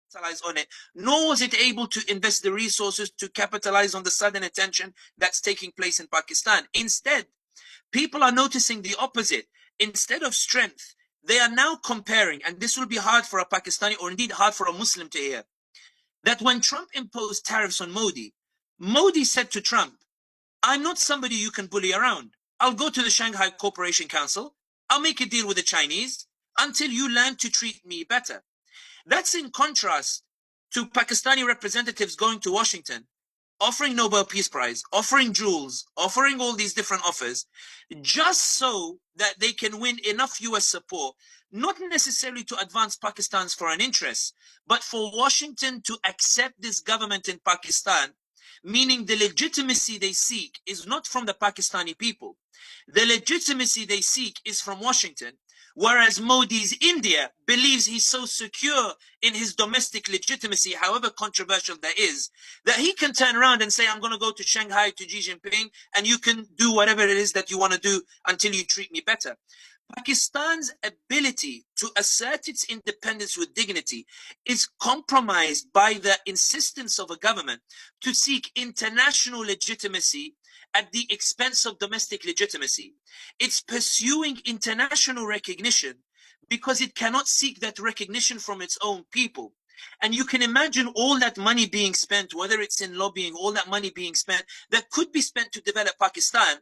capitalize on it, nor was it able to invest the resources to capitalize on the sudden attention that's taking place in Pakistan. Instead, people are noticing the opposite. Instead of strength, they are now comparing, and this will be hard for a Pakistani or indeed hard for a Muslim to hear, that when Trump imposed tariffs on Modi, Modi said to Trump, I'm not somebody you can bully around. I'll go to the Shanghai Cooperation Council. I'll make a deal with the Chinese until you learn to treat me better. That's in contrast to Pakistani representatives going to Washington, offering Nobel Peace Prize, offering jewels, offering all these different offers, just so that they can win enough US support, not necessarily to advance Pakistan's foreign interests, but for Washington to accept this government in Pakistan, meaning the legitimacy they seek is not from the Pakistani people. The legitimacy they seek is from Washington. Whereas Modi's India believes he's so secure in his domestic legitimacy, however controversial that is, that he can turn around and say, I'm going to go to Shanghai to Xi Jinping, and you can do whatever it is that you want to do until you treat me better. Pakistan's ability to assert its independence with dignity is compromised by the insistence of a government to seek international legitimacy at the expense of domestic legitimacy. It's pursuing international recognition because it cannot seek that recognition from its own people. And you can imagine all that money being spent, whether it's in lobbying, all that money being spent that could be spent to develop Pakistan.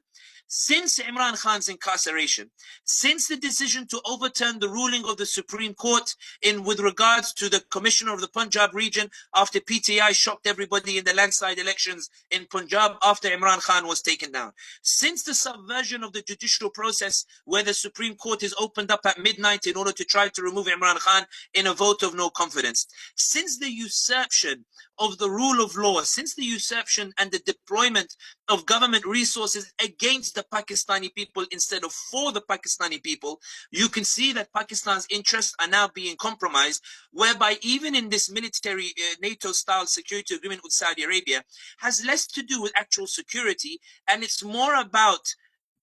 Since Imran Khan's incarceration, since the decision to overturn the ruling of the Supreme Court with regards to the commissioner of the Punjab region after PTI shocked everybody in the landslide elections in Punjab after Imran Khan was taken down, since the subversion of the judicial process where the Supreme Court is opened up at midnight in order to try to remove Imran Khan in a vote of no confidence, since the usurpation of the rule of law, since the usurpation and the deployment of government resources against the Pakistani people instead of for the Pakistani people, you can see that Pakistan's interests are now being compromised, whereby even in this military NATO-style security agreement with Saudi Arabia has less to do with actual security, and it's more about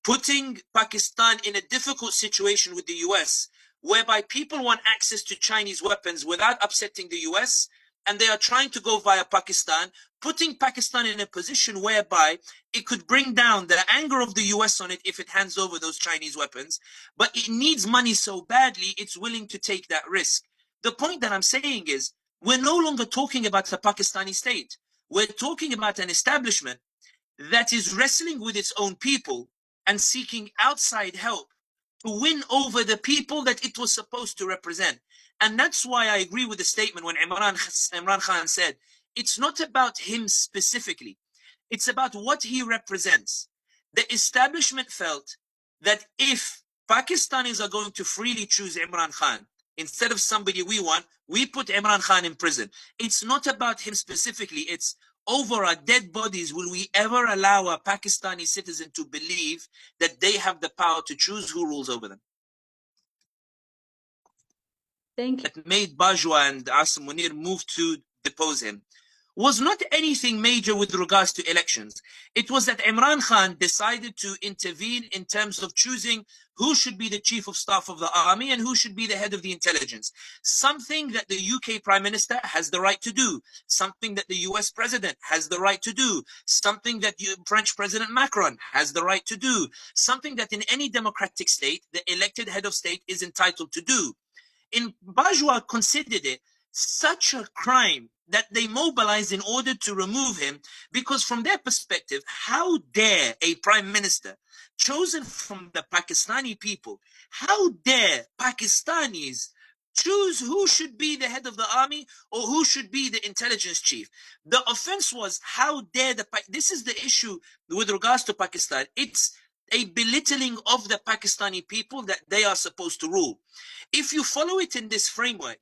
putting Pakistan in a difficult situation with the US, whereby people want access to Chinese weapons without upsetting the US, and they are trying to go via Pakistan, putting Pakistan in a position whereby it could bring down the anger of the US on it if it hands over those Chinese weapons, but it needs money so badly, it's willing to take that risk. The point that I'm saying is, we're no longer talking about the Pakistani state. We're talking about an establishment that is wrestling with its own people and seeking outside help to win over the people that it was supposed to represent. And that's why I agree with the statement when Imran Khan said, it's not about him specifically. It's about what he represents. The establishment felt that if Pakistanis are going to freely choose Imran Khan, instead of somebody we want, we put Imran Khan in prison. It's not about him specifically. It's over our dead bodies, will we ever allow a Pakistani citizen to believe that they have the power to choose who rules over them? Thank you. That made Bajwa and Asim Munir move to depose him was not anything major with regards to elections. It was that Imran Khan decided to intervene in terms of choosing who should be the chief of staff of the army and who should be the head of the intelligence. Something that the UK Prime Minister has the right to do. Something that the US President has the right to do. Something that French President Macron has the right to do. Something that in any democratic state, the elected head of state is entitled to do. Bajwa considered it such a crime that they mobilized in order to remove him, because from their perspective, how dare a prime minister chosen from the Pakistani people, how dare Pakistanis choose who should be the head of the army or who should be the intelligence chief? The offense was, how dare this is the issue with regards to Pakistan. It's a belittling of the Pakistani people that they are supposed to rule. If you follow it in this framework,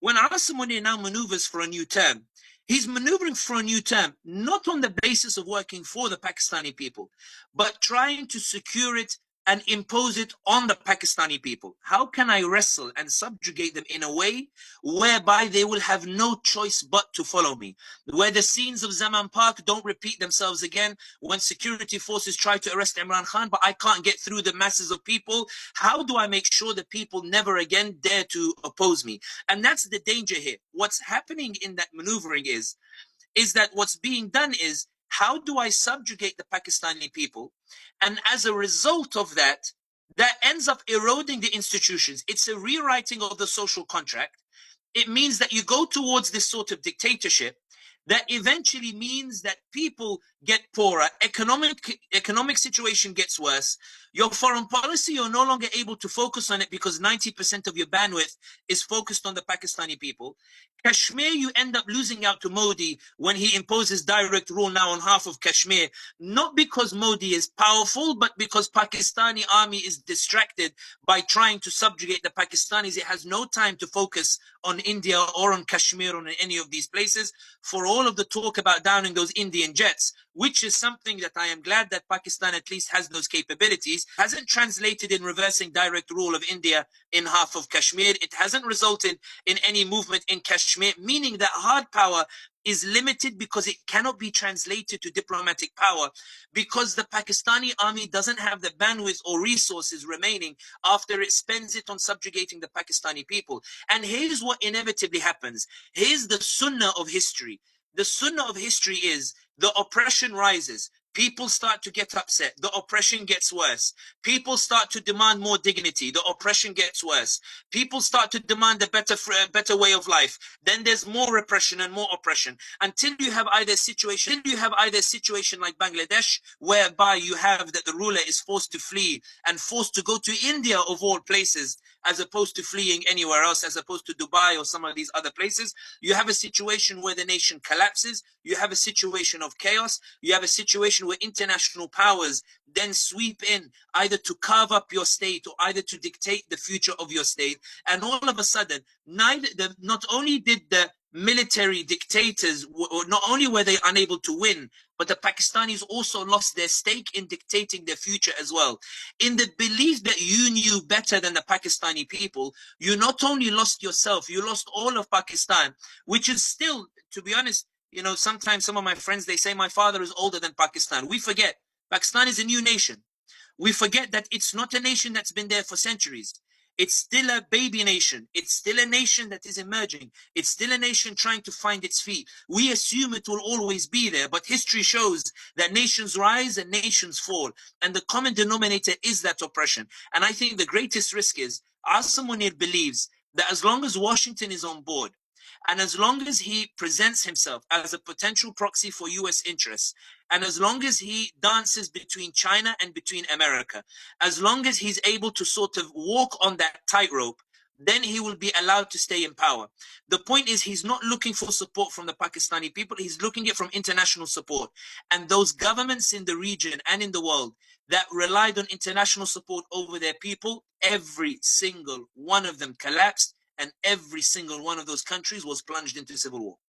when Asim Munir now maneuvers for a new term, he's maneuvering for a new term, not on the basis of working for the Pakistani people, but trying to secure it and impose it on the Pakistani people? How can I wrestle and subjugate them in a way whereby they will have no choice but to follow me? Where the scenes of Zaman Park don't repeat themselves again, when security forces try to arrest Imran Khan, but I can't get through the masses of people. How do I make sure that people never again dare to oppose me? And that's the danger here. What's happening in that maneuvering is that what's being done is, how do I subjugate the Pakistani people? And as a result of that, that ends up eroding the institutions. It's a rewriting of the social contract. It means that you go towards this sort of dictatorship that eventually means that people get poorer, economic situation gets worse. Your foreign policy, you're no longer able to focus on it because 90% of your bandwidth is focused on the Pakistani people. Kashmir, you end up losing out to Modi when he imposes direct rule now on half of Kashmir, not because Modi is powerful, but because Pakistani army is distracted by trying to subjugate the Pakistanis. It has no time to focus on India or on Kashmir or on any of these places. For all of the talk about downing those Indian jets, which is something that I am glad that Pakistan at least has those capabilities, hasn't translated in reversing direct rule of India in half of Kashmir. It hasn't resulted in any movement in Kashmir, meaning that hard power is limited because it cannot be translated to diplomatic power, because the Pakistani army doesn't have the bandwidth or resources remaining after it spends it on subjugating the Pakistani people. And here's what inevitably happens. Here's the sunnah of history. The sunnah of history is the oppression rises. People start to get upset. The oppression gets worse. People start to demand more dignity. The oppression gets worse. People start to demand a better way of life. Then there's more repression and more oppression until you have either situation like Bangladesh, whereby you have that the ruler is forced to flee and forced to go to India of all places, as opposed to fleeing anywhere else, as opposed to Dubai or some of these other places. You have a situation where the nation collapses. You have a situation of chaos. You have a situation where international powers then sweep in, either to carve up your state or either to dictate the future of your state. And all of a sudden, not only did the military dictators, or not only were they unable to win, but the Pakistanis also lost their stake in dictating their future as well. In the belief that you knew better than the Pakistani people, you not only lost yourself, you lost all of Pakistan, which is still, to be honest, sometimes some of my friends, they say my father is older than Pakistan. We forget Pakistan is a new nation. We forget that it's not a nation that's been there for centuries. It's still a baby nation. It's still a nation that is emerging. It's still a nation trying to find its feet. We assume it will always be there, but history shows that nations rise and nations fall. And the common denominator is that oppression. And I think the greatest risk is, Asim Munir believes that as long as Washington is on board, and as long as he presents himself as a potential proxy for US interests, and as long as he dances between China and between America, as long as he's able to sort of walk on that tightrope, then he will be allowed to stay in power. The point is, he's not looking for support from the Pakistani people. He's looking at from international support. And those governments in the region and in the world that relied on international support over their people, every single one of them collapsed, and every single one of those countries was plunged into civil war.